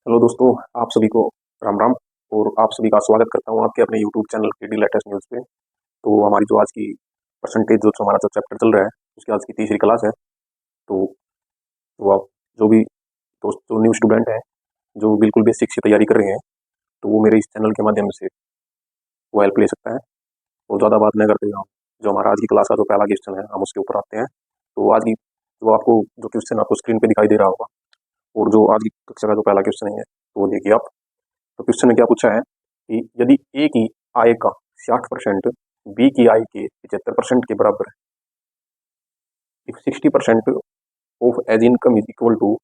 Hello दोस्तों, आप सभी को राम राम। और आप सभी का स्वागत करता हूं आपके अपने यूट्यूब चैनल के डी लेटेस्ट न्यूज़ पे। तो हमारी जो आज की परसेंटेज जो हमारा जो चैप्टर चल रहा है उसकी आज की तीसरी क्लास है। तो आप जो भी दोस्त जो न्यू स्टूडेंट हैं जो बिल्कुल बेसिक से तैयारी कर रहे हैं तो वो मेरे इस चैनल के माध्यम से वो हेल्प ले सकता है। और ज़्यादा बात नहीं करते हम जो हमारा आज की क्लास का जो पहला क्वेश्चन है हम उसके ऊपर आते हैं। तो आज की जो आपको जो क्वेश्चन आपको स्क्रीन पे दिखाई दे रहा होगा और जो आज की कक्षा का जो पहला क्वेश्चन है तो वो देखिए आप। तो क्वेश्चन में क्या पूछा है कि यदि ए की आय का 60% बी की आय के 75% के बराबर है, if 60% of A's income is equal to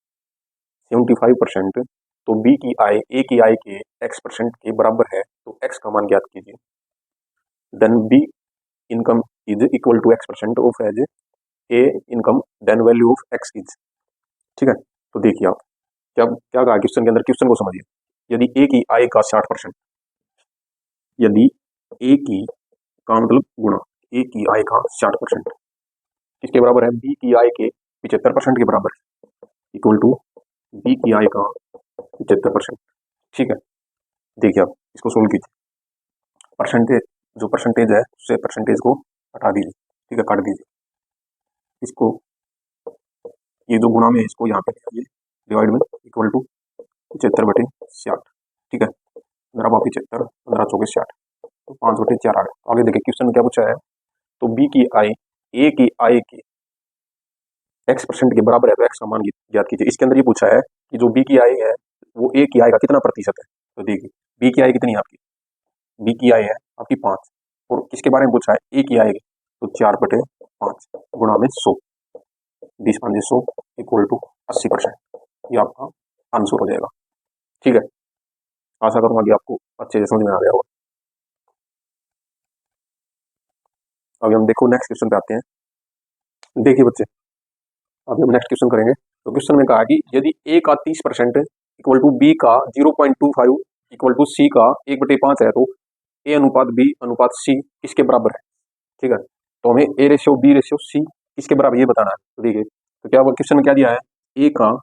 75%, तो बी की आय ए की आय के x% के बराबर है तो x का मान ज्ञात कीजिए। Then B income is equal to x% of A's A income, then value of x is. ठीक है, तो देखिए आप क्या क्या कहा क्वेश्चन के अंदर, क्वेश्चन को समझिए। यदि ए की आय का 60%, यदि ए की का मतलब गुणा ए की आय का 60% किसके बराबर है, बी की आय के 75% के बराबर है, इक्वल टू बी की आय का 75%। ठीक है, देखिए आप इसको सोल्व कीजिए। परसेंटेज जो परसेंटेज है उससे परसेंटेज को हटा दीजिए। ठीक है, काट दीजिए इसको। ये जो गुणा में है इसको यहाँ पे ले आइए, डिवाइड में, इक्वल टू 75/60। ठीक है, 15 × 75, 15 × 4 = 60, तो 5/4 आ गया। तो आगे देखिए क्वेश्चन में क्या पूछा है, तो बी की आय ए की आय के x% के बराबर है तो x का मान ज्ञात कीजिए। इसके अंदर ये पूछा है कि जो बी की आय है वो ए की आय का कितना प्रतिशत है। तो देखिए बी की आय कितनी है आपकी, बी की आय है आपकी 5, और किसके बारे में पूछा है, ए की आय की, तो 4/5 गुणा में 100, 20×5 = 100 इक्वल टू 80%। ये आपका आंसर हो जाएगा। ठीक है, आशा करूंगा कि आपको अच्छे से समझ में आ गया होगा। अभी हम देखो नेक्स्ट क्वेश्चन पे आते हैं। देखिए बच्चे, अभी हम नेक्स्ट क्वेश्चन करेंगे। तो क्वेश्चन में कहा कि यदि ए का 30% इक्वल टू बी का 0.25 इक्वल टू सी का 1/5 है, तो ए अनुपात बी अनुपात सी किसके बराबर है। ठीक है, तो हमें A ratio B ratio C किसके बराबर ये बताना है। तो देखिए, तो क्या क्वेश्चन में क्या दिया है, ए का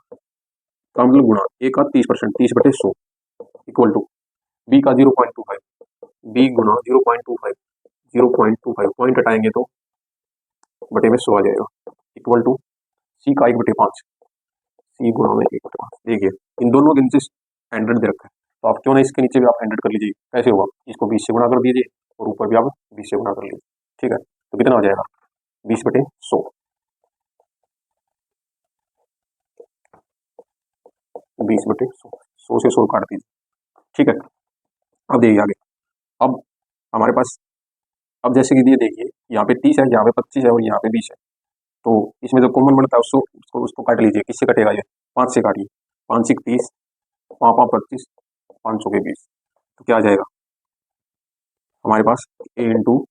मतलब गुणा ए का 30%, 30/100 इक्वल टू बी का 0.25, बी गुणा 0.25, 0.25 पॉइंट हटाएंगे तो बटे में 100 आ जाएगा, इक्वल टू सी का 1/5, सी गुणा में 1/5। देखिए इन दोनों के नीचे 100 दे रखा है, तो आप क्यों ना इसके नीचे भी आप 100 कर लीजिए। कैसे होगा, इसको 20 से गुणा कर दीजिए और ऊपर भी आप 20 से गुणा कर लीजिए। ठीक है, तो कितना हो जाएगा, 20/100, 20/100, 100 से 100 काट दीजिए। ठीक है, अब देखिए आगे। अब हमारे पास, अब जैसे कि ये देखिए यहाँ पे 30 है, यहाँ पे 25 है और यहाँ पे 20 है। तो इसमें जो कॉमन बनता है उसको काट लीजिए। किससे कटेगा ये, 5 से काटिए। 5 × 30, 5 × 25, 500 के 20। तो क्या आ जाएगा हमारे पास, a ×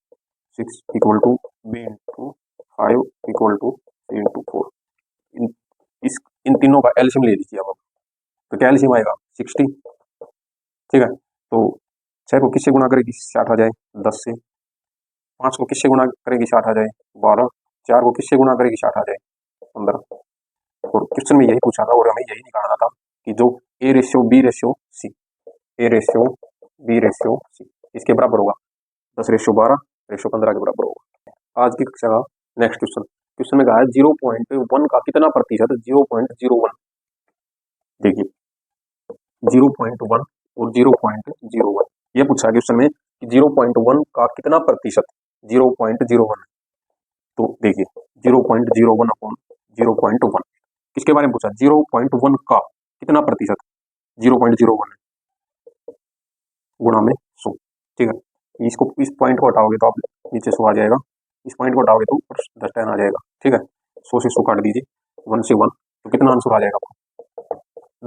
6 equal to b × 5 equal to c × 4। इन इस इन तीनों का एलसीएम ले लीजिए अब। तो क्या एलसीएम आएगा, 60। ठीक है, तो 6 को किससे गुणा करेगी, 60 आ जाए 10 से। 5 को किससे गुणा करेगी, 60 आ जाए 12। 4 को किससे गुणा करेगी, 60 आ जाए 15। और क्वेश्चन में यही पूछा था और हमें यही निकालना था कि जो A ratio B ratio C, A ratio B ratio C इसके बराबर होगा 10/12/15 के बराबर होगा। आज की कक्षा का नेक्स्ट क्वेश्चन, क्वेश्चन में कहा है 0.1 का कितना प्रतिशत, 0.01। देखिए 0.1 और 0.01 ये पूछा है क्वेश्चन में कि 0.1 का कितना प्रतिशत 0.01। तो देखिए 0.01/0.1 किसके बारे में पूछा, 0.1 का कितना प्रतिशत, 0.01 गुणा में 100। ठीक है, इसको इस पॉइंट को हटाओगे तो आप नीचे 100 आ जाएगा, इस पॉइंट को हटाओगे तो ऊपर 10 आ जाएगा। ठीक है, 100 से 100 काट दीजिए, 1 से 1, तो कितना आंसर आ जाएगा आपको,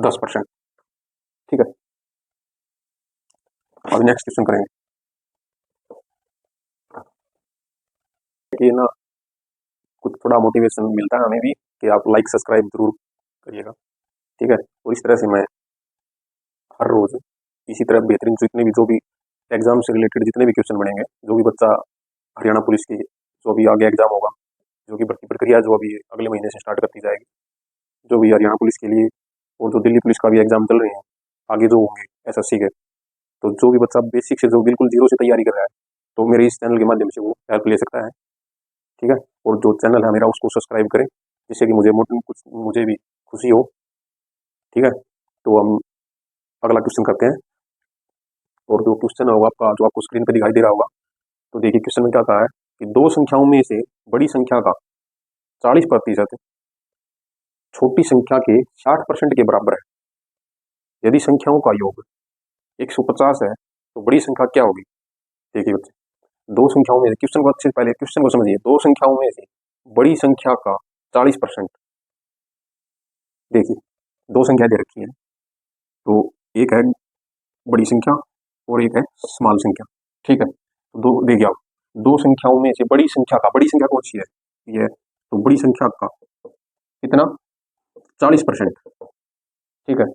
10%। ठीक है, अब नेक्स्ट क्वेश्चन करेंगे कि ना कुछ थोड़ा मोटिवेशन मिलता है हमें भी कि आप लाइक सब्सक्राइब जरूर करिएगा। ठीक है, और इस तरह से मैं हर रोज इसी तरह बेहतरीन जितने भी जो भी एग्जाम से रिलेटेड जितने भी क्वेश्चन बनेंगे, जो भी बच्चा हरियाणा पुलिस की जो भी आगे एग्जाम होगा, जो कि भर्ती प्रक्रिया जो अभी अगले महीने से स्टार्ट करती जाएगी, जो भी हरियाणा पुलिस के लिए और जो दिल्ली पुलिस का भी एग्जाम चल रहे हैं, आगे जो होंगे एसएससी के। तो जो भी बच्चा बेसिक से जो बिल्कुल जीरो से तैयारी कर रहा है, तो मेरे इस चैनल के माध्यम से वो हेल्प ले सकता है। ठीक है, और जो चैनल है मेरा उसको सब्सक्राइब करें, जिससे कि मुझे भी खुशी हो। ठीक है, तो हम अगला क्वेश्चन करते हैं। और जो क्वेश्चन होगा आपका, जो आपको स्क्रीन पर दिखाई दे रहा होगा, तो देखिए क्वेश्चन में क्या कहा है कि दो संख्याओं में से बड़ी संख्या का 40% छोटी संख्या के 60% के बराबर है। यदि संख्याओं का योग 150 है तो बड़ी संख्या क्या होगी। देखिए बच्चे, दो संख्याओं में से, क्वेश्चन को अच्छे से पहले क्वेश्चन को समझिए। दो संख्याओं में से बड़ी संख्या का 40%, देखिए दो संख्या दे रखी है, तो एक है बड़ी संख्या और एक है स्मॉल संख्या। ठीक है, तो दो देखिए आप, दो संख्याओं में से बड़ी संख्या कौन सी है, ये। तो बड़ी संख्या का कितना, 40%। ठीक है,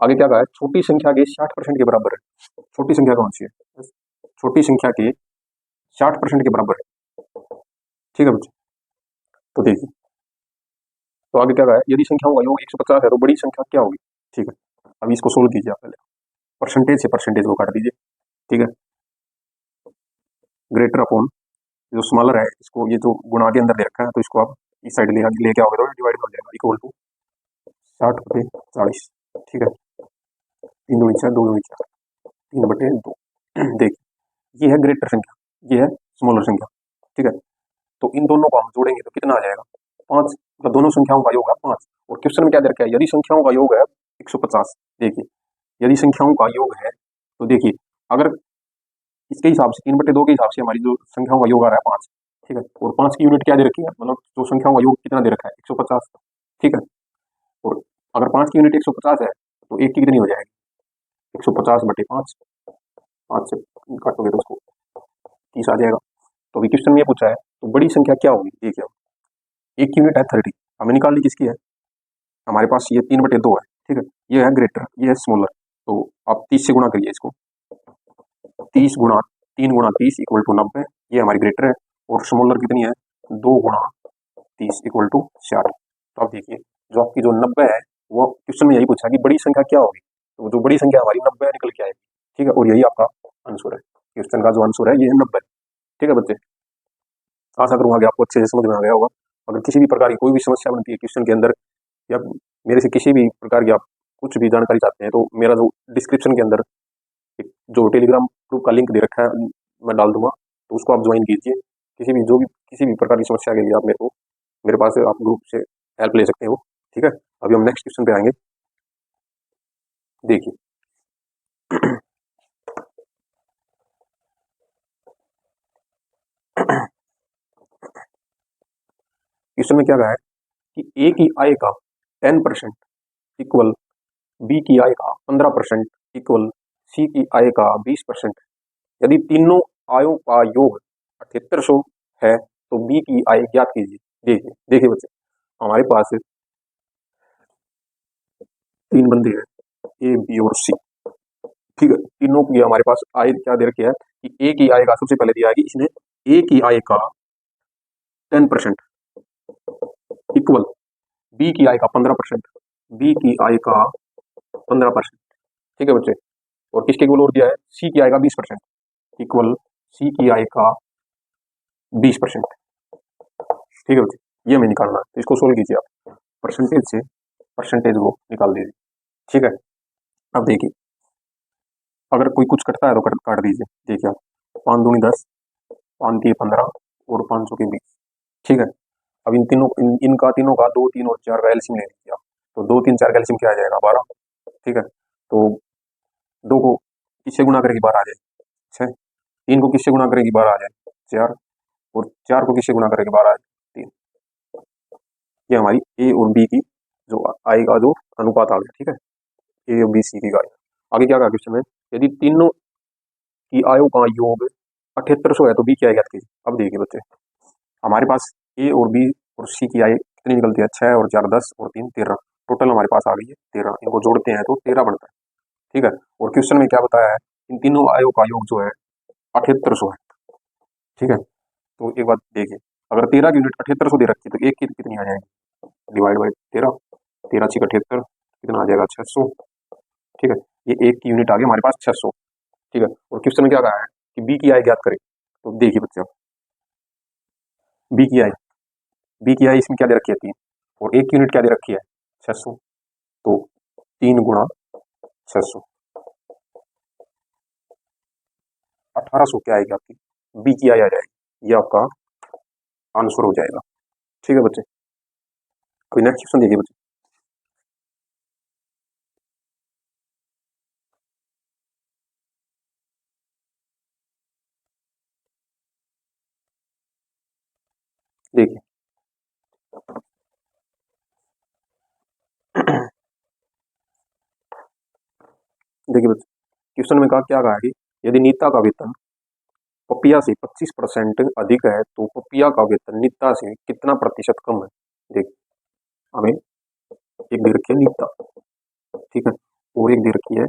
आगे क्या कहा है, छोटी संख्या के 60% के बराबर है। छोटी संख्या कौन सी है, छोटी संख्या के 60% के बराबर है। ठीक है बच्चे, तो देखिए, तो आगे क्या कहा है, यदि संख्याओं का योग 150 है तो बड़ी संख्या क्या होगी। ठीक है, अभी इसको सोल्व कीजिए आप पहले, परसेंटेज से परसेंटेज को काट दीजिए। ठीक है, ग्रेटर अपॉन जो स्मॉलर है, इसको ये जो गुणा के अंदर दे रखा है, तो इसको आप इस साइड लेके आओगे तो डिवाइड हो जाएगा, इक्वल टू 60/40। ठीक है, 3×2 = 2, 2×4 3/2। देखिए, ये है ग्रेटर संख्या, ये है स्मॉलर संख्या। ठीक है, तो इन दोनों को हम जोड़ेंगे तो कितना आ जाएगा, 5। मतलब दोनों संख्याओं का योग है 5। और क्वेश्चन में क्या दे रखा है, यदि संख्याओं का योग है 150। देखिए, यदि संख्याओं का योग है, तो देखिए अगर इसके हिसाब से 3/2 के हिसाब से हमारी जो संख्याओं का योग आ रहा है 5। ठीक है, और 5 की यूनिट क्या दे रखी है, मतलब जो संख्याओं का योग कितना दे रखा है, 150। ठीक है, और अगर 5 की यूनिट 150 है तो एक की कितनी हो जाएगी, 150/5। 5 से काटोगे तो उसको 30 आ जाएगा। तो अभी क्वेश्चन में ये पूछा है, तो बड़ी संख्या क्या होगी। देखिए, एक यूनिट है 30, हमें निकालनी किसकी है, हमारे पास ये 3/2 है। ठीक है, ये है ग्रेटर, ये है स्मॉलर, तो आप 30 से गुणा करिए इसको। 30 गुणा 3×30 = 90, ये हमारी ग्रेटर है। और स्मॉलर कितनी है, 2×30 = 60। तो आप देखिए, जो आपकी जो 90 है, वो क्वेश्चन में यही पूछा कि बड़ी संख्या क्या होगी, तो जो बड़ी संख्या हमारी 90 निकल के आएगी। ठीक है, और यही आपका आंसर है, क्वेश्चन का जो आंसर है ये है 90। ठीक है बच्चे, आशा करूँगा कि आपको अच्छे से समझ में आ गया होगा। अगर किसी भी प्रकार की कोई भी समस्या बनती है क्वेश्चन के अंदर, या मेरे से किसी भी प्रकार की आप कुछ भी जानकारी चाहते हैं, तो मेरा जो डिस्क्रिप्शन के अंदर एक जो टेलीग्राम ग्रुप का लिंक दे रखा है, मैं डाल दूंगा, तो उसको आप ज्वाइन कीजिए। किसी भी प्रकार की समस्या के लिए आप मेरे पास आप ग्रुप से हेल्प ले सकते हो। ठीक है, अभी हम नेक्स्ट क्वेश्चन पे आएंगे। देखिए, क्वेश्चन में क्या कहा है कि ए की आय का 10% इक्वल बी की आय का 15% इक्वल सी की आय का 20%। यदि तीनों आयों का योग 7800 है तो बी की आय ज्ञात कीजिए। देखिए देखिए बच्चे, हमारे पास 3 बंदे हैं, ए बी और सी। ठीक है, तीनों की हमारे पास आय क्या दे रखी है कि ए की आय का सबसे पहले दिया है कि इसने ए की आय का 10% इक्वल बी की आय का 15%, बी की आय का 15%। ठीक है बच्चे, और किसके इक्वल और दिया है, सी की आय का 20% इक्वल सी की आय का 20%। ठीक है बच्चे, ये हमें निकालना है, तो इसको सोल्व कीजिए आप, परसेंटेज से परसेंटेज को निकाल दीजिए। ठीक है, अब देखिए, अगर कोई कुछ कटता है तो काट दीजिए। देखिए आप, 5×2 = 10, 5×3 = 15 और 500 के 20। ठीक है, अब इनका तीनों का 2, 3 और 4 का एलसीएम ले लीजिए आप, तो 2, 3, 4 का एलसीएम क्या आ जाएगा, 12। ठीक है, तो 2 को किससे गुणा करेगी, 12 आ जाए 6। 3 को किससे गुणा करेगी, 12 आ जाए 4। और 4 को किससे गुणा करेगी, 12 आ जाए 3। ये हमारी ए और बी की जो आई का जो अनुपात आ गया। ठीक है, ए और बी सी की आय। आगे क्या कहा क्वेश्चन में, यदि तीनों की आयों का योग 7800 है तो बी क्या है, ज्ञात कीजिए। अब देखिए बच्चे, हमारे पास ए और बी और सी की आय कितनी निकलती है, 6 और 4 10 और 3 13। टोटल हमारे पास आ गई है 13, इनको जोड़ते हैं तो 13 बनता है। ठीक है, और क्वेश्चन में क्या बताया है, इन तीनों आयों का योग जो है 7800 है। ठीक है, तो एक बात देखिए, अगर 13 की यूनिट 7800 दे रखी है तो एक की कितनी आ जाएगी, डिवाइड बाई 13, 13×6 = 78, कितना आ जाएगा, 600। ठीक है, ये एक की यूनिट आ गई हमारे पास 600। ठीक है, और क्वेश्चन में क्या कहा है कि बी की आय ज्ञात करें। तो देखिए बच्चों, बी की आय, बी की आय इसमें क्या दे रखी है 3, और एक की यूनिट क्या दे रखी है 600। तो 3 गुणा 600, 1800 क्या आएगी आपकी बी की आय आ जाएगी। ये आपका आंसर हो जाएगा। ठीक है बच्चे, अभी नेक्स्ट क्वेश्चन देखिए बच्चे। देखिए देखिए बच्चे, क्वेश्चन में कहा क्या कहा है कि यदि नीता का वेतन पपिया से 25% अधिक है तो पपिया का वेतन नीता से कितना प्रतिशत कम है। देख, हमें एक दे रखी है नीता, ठीक है, और एक दे रखी है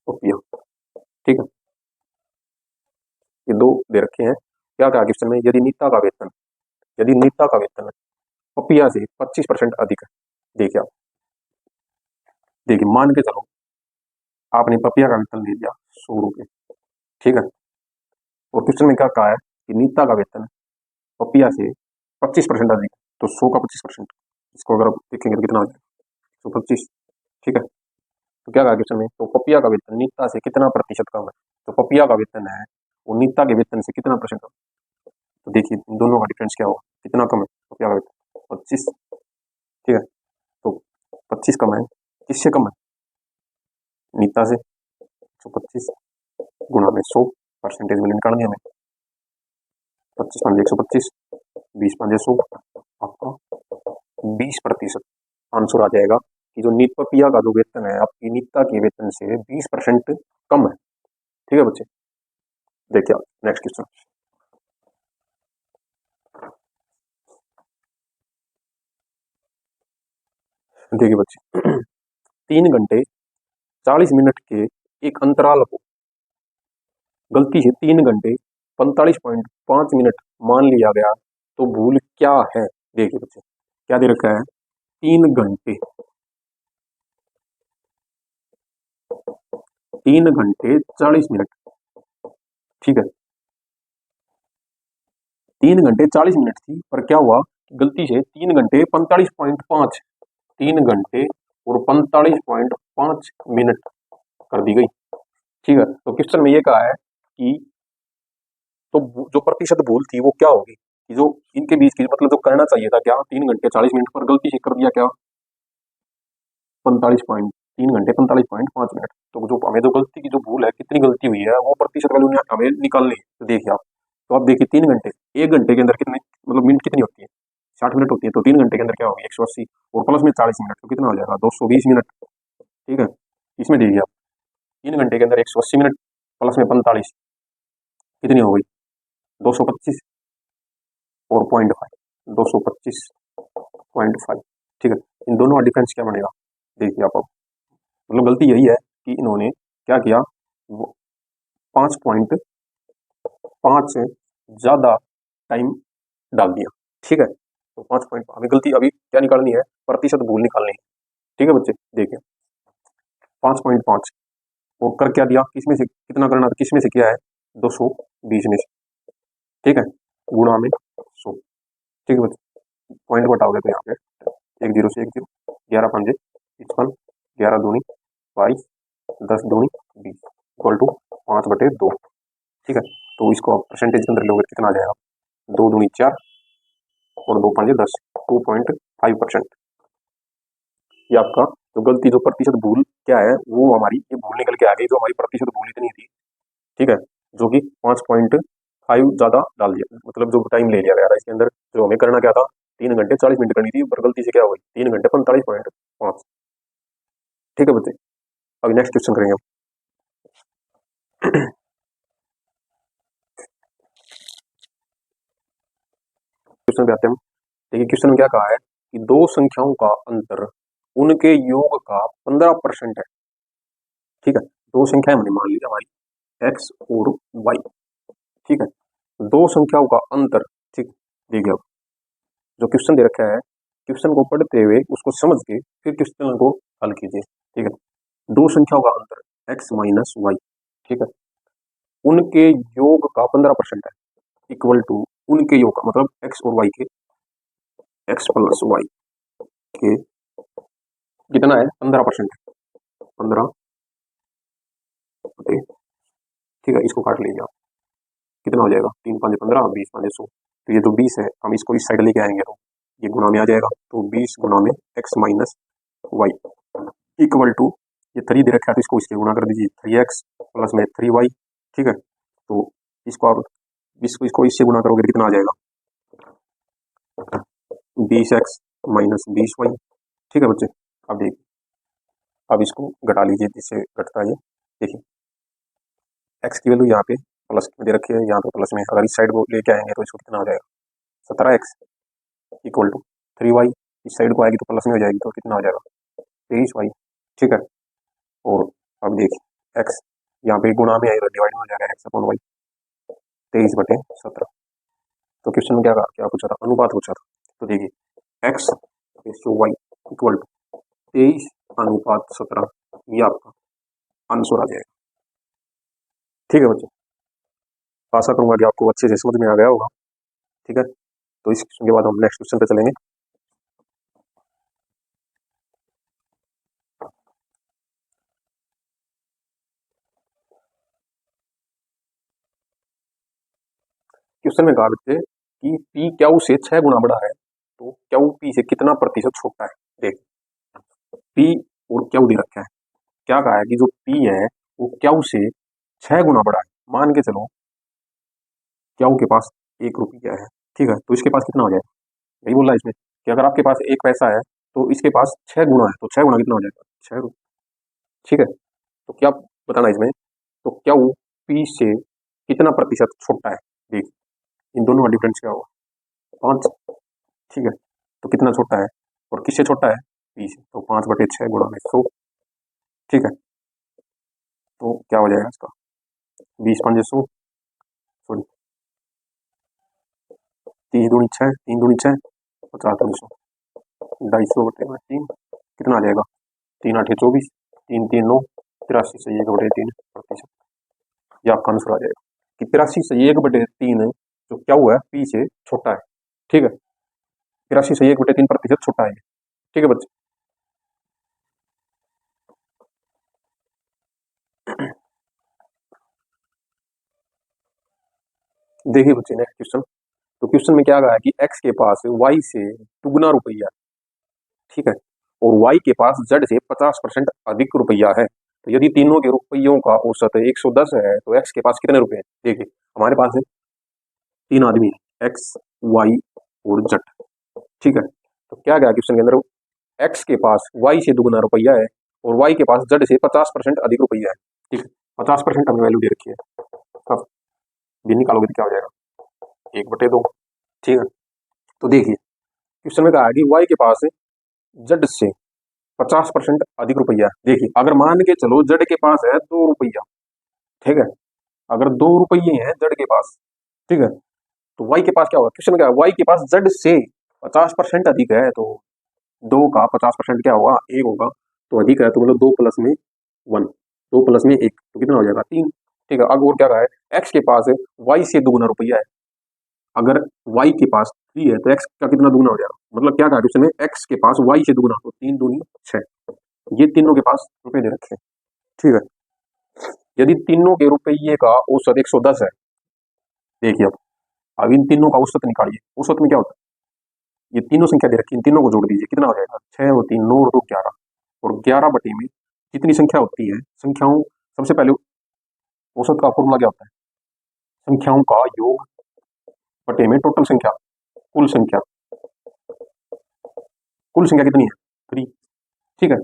पपिया। ठीक है, ये दो दे रखे हैं। क्या कहा क्वेश्चन में, यदि नीता का वेतन, यदि नीता का वेतन पपिया से 25% अधिक है। देखिए आप, देखिए मान के चलो आपने पपिया का वेतन ले लिया 100 रुपये। ठीक है, और क्वेश्चन में क्या कहा है कि नीता का वेतन पपिया से 25% अधिक है। तो 100 का 25%, इसको अगर आप देखेंगे तो कितना आ जाएगा 125। ठीक है, तो क्या कहा क्वेश्चन में, तो पपिया का वेतन नीता से कितना प्रतिशत कम है। तो पपिया का वेतन है वो नीता के वेतन से कितना परसेंट कम। तो देखिए इन दोनों का डिफरेंस क्या होगा, कितना कम है पपिया का वेतन 25। ठीक है, तो 25 कम है, किससे कम है नीता से। 125 गुणा में 100, परसेंटेज में निकालनी है हमें। 25 पाँच 125, 20 पाँच 100, आपका 20% आंसर आ जाएगा कि जो नीत पपिया का जो वेतन है आपकी नीता के वेतन से 20% कम है। ठीक है बच्चे, देखिए आप नेक्स्ट क्वेश्चन। देखिए बच्चे 3 घंटे 40 मिनट के एक अंतराल को गलती से 3 घंटे 45.5 मिनट मान लिया गया तो भूल क्या है। देखिए बच्चे क्या दे रखा है, 3 घंटे 40 मिनट। ठीक है, 3 घंटे 40 मिनट थी, पर क्या हुआ गलती से 3 घंटे 45.5, 3 घंटे और 45.5 मिनट कर दी गई। ठीक है, तो क्वेश्चन में ये कहा है कि तो जो प्रतिशत भूल थी वो क्या होगी, कि जो इनके बीच की मतलब जो करना चाहिए था क्या 3 घंटे 40 मिनट पर गलती से कर दिया क्या 45.3 घंटे 45.5 मिनट। तो जो हमें जो गलती की जो भूल है कितनी गलती हुई है वो प्रतिशत वैल्यू हमें निकालनी है। तो देखिए आप, तो आप देखिए 3 घंटे, 1 घंटे के अंदर कितने मतलब मिनट कितनी होती है 60 मिनट होती है। तो 3 घंटे के अंदर क्या होगी 180, और प्लस में 40 मिनट, तो कितना हो जाएगा 220 मिनट। ठीक है, इसमें देखिए आप 3 घंटे के अंदर 180 मिनट प्लस में 45 कितनी हो गई 225 और 0.5, 225.5। ठीक है, इन दोनों का डिफरेंस क्या बनेगा देखिए आप। मतलब गलती यही है कि इन्होंने क्या किया, 5.5 से ज्यादा टाइम डाल दिया। ठीक है, तो 5 हमें गलती अभी क्या निकालनी है, प्रतिशत भूल निकालनी है। ठीक है बच्चे, देखिए 5.5 और कर क्या दिया, किसमें से कितना करना था, किसमें से किया है 220 में से। ठीक है, गुणा में 100। ठीक है बच्चे, पॉइंट बताओगे तो यहाँ पे 1 0 से 1 0, 11 5 55, 11 दूनी 22, 10 दूनी 20, इक्वल टू 5/2। ठीक है, तो इसको आप परसेंटेज के अंदर लोगे कितना आ जाएगा, 2 दूनी 4 और 2 5 10, 2.5%। ये आपका जो गलती जो प्रतिशत भूल क्या है वो हमारी ये भूल निकल के आ गई, जो हमारी प्रतिशत भूल इतनी थी। ठीक है, जो कि 5.5 ज्यादा डाल दिया, मतलब जो टाइम ले लिया गया था इसके अंदर, जो हमें करना क्या था 3 घंटे 40 मिनट करनी थी, पर गलती से क्या हुई 3 घंटे 45.5। ठीक है बच्चे, अभी नेक्स्ट क्वेश्चन करेंगे हम। क्वेश्चन पे आते हैं हम। देखिए क्वेश्चन में क्या कहा है कि दो संख्याओं का अंतर उनके योग का 15% है। ठीक है, दो संख्याएं हमने मान ली हमारी एक्स और वाई। ठीक है, दो संख्याओं का अंतर। ठीक, देखिए अब जो क्वेश्चन दे रखा है, क्वेश्चन को पढ़ते हुए उसको समझ के फिर क्वेश्चन को हल कीजिए। ठीक है, दो संख्याओं का अंतर x माइनस वाई, ठीक है, उनके योग का 15% है, इक्वल टू उनके योग का मतलब x और y के, x प्लस वाई के कितना है 15%, 15, ठीक है, इसको काट लीजिए आप, कितना हो जाएगा 3 5 15, 20 5 100, तो ये जो 20 है हम इसको इस साइड लेके आएंगे तो ये गुणा में आ जाएगा, तो 20 गुणा में x minus Y equal to, ये 3 दे रखा है तो इसको इससे गुणा कर दीजिए, 3x प्लस में 3y, ठीक है, तो इसको आप इसको इससे गुणा करोगे कितना आ जाएगा 20x माइनस 20y, ठीक है बच्चे। अब देखिए, अब इसको घटा लीजिए, जिससे घटता है ये, देखिए x की वैल्यू यहाँ पे प्लस में दे रखी है, यहाँ पे प्लस में, अगर इस साइड को लेके आएंगे तो इसको कितना आ जाएगा 17x इक्वल टू 3y, इस साइड को आएगी तो प्लस में हो जाएगी तो कितना हो जाएगा 23y, ठीक है। और अब देखिए x यहाँ पे गुणा में आएगा, डिवाइड में हो जाएगा x अपॉन वाई, 23/17। तो क्वेश्चन में क्या पूछा था, अनुपात पूछा था, तो देखिए x ratio y equal to 23/17, ये आपका आंसर आ जाएगा, ठीक है बच्चे। आशा करूंगा कि आपको अच्छे से समझ में आ गया होगा, ठीक है। तो इस क्वेश्चन के बाद हम नेक्स्ट क्वेश्चन पे चलेंगे। क्वेश्चन में कहा बच्चे कि पी क्यू से 6 गुना बड़ा है, तो क्यू पी से कितना प्रतिशत छोटा है। देख, पी और क्यू दे रखा है, क्या कहा है कि जो पी है वो क्यू से 6 गुना बड़ा है। मान के चलो क्यू के पास 1 रुपया है, ठीक है, तो इसके पास कितना हो जाएगा, यही बोल रहा है इसमें कि अगर आपके पास 1 पैसा है तो इसके पास 6 गुना है, तो 6 गुना कितना हो जाएगा 6 रुपये, ठीक है। तो क्या बताना इसमें, तो क्यू पी से कितना प्रतिशत छोटा है। देख, इन दोनों का डिफरेंस क्या होगा 5, ठीक है, तो कितना छोटा है और किससे छोटा है पी से, तो 5/6 गुणा में 100, ठीक है, तो क्या हो जाएगा इसका 20 5 100, सॉरी 30 दूनी 6, 3 दूनी 6, 50 दूनी 100, 250/3 कितना आ जाएगा 3 8 24, 3 3 9, 83 से 1/3 प्रतिशत, ये आपका आंसर आ जाएगा कि 83 से 1/3 जो क्या हुआ है पी से छोटा है, ठीक है, 83 से 1/3 प्रतिशत छोटा है, ठीक है बच्चे। देखिए बच्चे नेक्स्ट क्वेश्चन, तो क्वेश्चन में क्या कहा है कि x के पास y से दुगना रुपया, ठीक है, और y के पास z से 50% अधिक रुपया है, तो यदि तीनों के रुपयों का औसत 110 है तो x के पास कितने रुपए हैं। देखिए हमारे पास है 3 आदमी है x y और z, ठीक है, तो क्या गया क्वेश्चन के अंदर, x के पास y से दुगना रुपया है और y के पास z से 50% अधिक रुपया है, ठीक है, 50% हमने वैल्यू दे रखी है, तब भी निकालोगे तो क्या हो जाएगा 1/2, ठीक है। तो देखिए क्वेश्चन में कहा है कि y के पास z से 50% अधिक रुपया है। देखिए अगर मान के चलो z के पास है 2 रुपया, ठीक है, अगर 2 रुपये हैं z के पास, ठीक है, तो y के पास क्या होगा, क्वेश्चन क्या है y के पास z से 50% अधिक है, तो 2 का 50% क्या होगा 1 होगा, तो अधिक है तो मतलब 2 प्लस में 1, 2 प्लस में 1, तो कितना हो जाएगा 3, ठीक है। अब और क्या कहा है x के पास y से दुगुना रुपया है, अगर y के पास 3 है तो x का कितना दुगना हो जाएगा, मतलब क्या कहा क्वेश्चन में x के पास y से दुगना, तो 3 दूनी 6, ये तीनों के पास रुपए दे रखे हैं, ठीक है। यदि तीनों के रुपये का औसत 110 है, देखिए अब इन तीनों का औसत निकालिए, औसत में क्या होता है, ये तीनों संख्या दे रखी है, इन तीनों को जोड़ दीजिए, कितना हो जाएगा 6 और 3 9 और 2 11, और 11 बटे में जितनी संख्या होती है, संख्याओं, सबसे पहले औसत का फॉर्मूला क्या होता है, संख्याओं का योग बटे में टोटल संख्या, कुल संख्या, कुल संख्या कितनी है 3, ठीक है।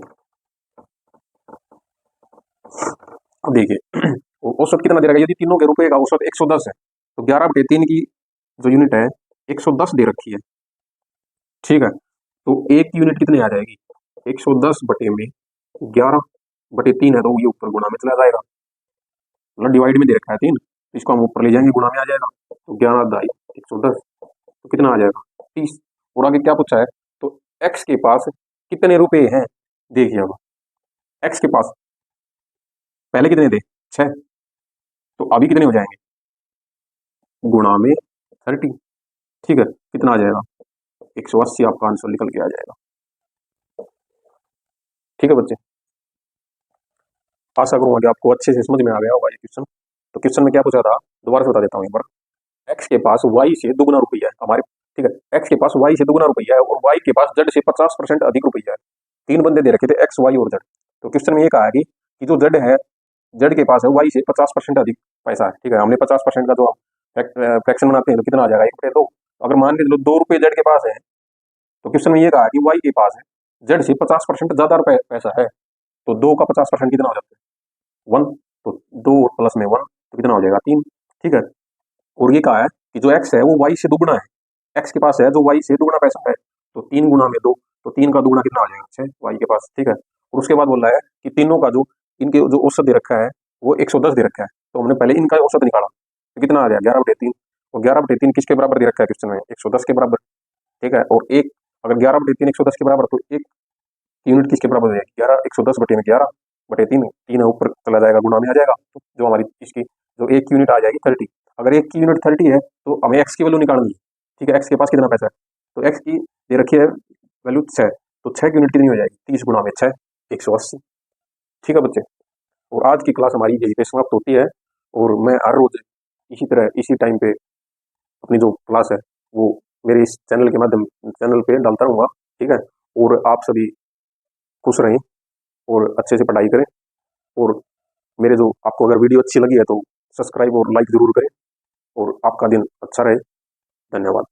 अब देखिए औसत कितना दे रखा है, यदि तीनों के रुपए का औसत 110 है तो 11/3 की जो यूनिट है 110 दे रखी है, ठीक है, तो एक यूनिट कितनी आ जाएगी 110 बटे में 11/3 है, तो ये ऊपर गुणा में चला जाएगा, मतलब डिवाइड में दे रखा है 3, तो इसको हम ऊपर ले जाएंगे गुणा में आ जाएगा, तो 11 दाई 110, तो कितना आ जाएगा 30। और आगे क्या पूछा है, तो x के पास कितने रुपए हैं, देखिए अब x के पास पहले कितने थे? 6। तो अभी कितने हो जाएंगे? गुणा में 30। ठीक है, कितना आ जाएगा? 180 आपका आंसर निकल के आ जाएगा। ठीक है बच्चे, आशा करूंगा कि आपको अच्छे से समझ में आ गया होगा ये क्वेश्चन। तो क्वेश्चन में क्या पूछा था, दोबारा से बता देता हूँ एक बार। एक्स के पास वाई से दुगुना रुपया है हमारे। ठीक है, एक्स के पास वाई से दुगुना रुपया है और वाई के पास जेड से 50% अधिक रुपया है। तीन बंदे दे रखे थे, एक्स, वाई और जेड। तो क्वेश्चन में ये कहा है कि जो जेड है, जेड के पास है वाई से 50% अधिक पैसा है। ठीक है, हमने 50% का जो फ्रैक्शन बनाते हैं तो कितना आ जाएगा? 1/2। अगर मान के चलो 2 रुपये जेड के पास है, तो क्वेश्चन में ये कहा कि वाई के पास है जेड से 50% ज्यादा पैसा है। तो 2 का 50% कितना हो जाता है? 1। तो 2 प्लस में 1 तो कितना हो जाएगा? 3। ठीक है, और ये कहा है कि जो एक्स है वो वाई से दुगुना है। एक्स के पास है जो वाई से दुगुना पैसा है, तो 3 गुना में 2, तो 3 का दुगुना कितना हो जाएगा? 6 वाई के पास। ठीक है, और उसके बाद बोल रहा है कि तीनों का जो इनके जो औसत दे रखा है वो 110 दे रखा है। तो हमने पहले इनका औसत निकाला, तो कितना आ गया? 11/3। और 11/3 किसके बराबर दे रखा है क्वेश्चन में? 110 के बराबर। ठीक है, और एक अगर 11/3 110 के बराबर, तो एक यूनिट किसके बराबर हो जाएगी? 11, 110 बटे में 11/3, 3 ऊपर चला जाएगा, गुणा में आ जाएगा। तो जो हमारी इसकी जो एक यूनिट आ जाएगी 30। अगर एक की यूनिट 30 है तो हमें एक्स की वैल्यू निकालनी है। ठीक है, एक्स के पास कितना पैसा है? तो एक्स की दे रखी है वैल्यू 6, तो 6 की यूनिट कितनी हो जाएगी? 30 गुणा में 6, 180। ठीक है बच्चे, और आज की क्लास हमारी यही पे समाप्त होती है। और मैं हर रोज इसी तरह इसी टाइम पे अपनी जो क्लास है वो मेरे इस चैनल पे डालता रहूँगा। ठीक है, और आप सभी खुश रहें और अच्छे से पढ़ाई करें। और मेरे जो आपको अगर वीडियो अच्छी लगी है तो सब्सक्राइब और लाइक जरूर करें। और आपका दिन अच्छा रहे। धन्यवाद।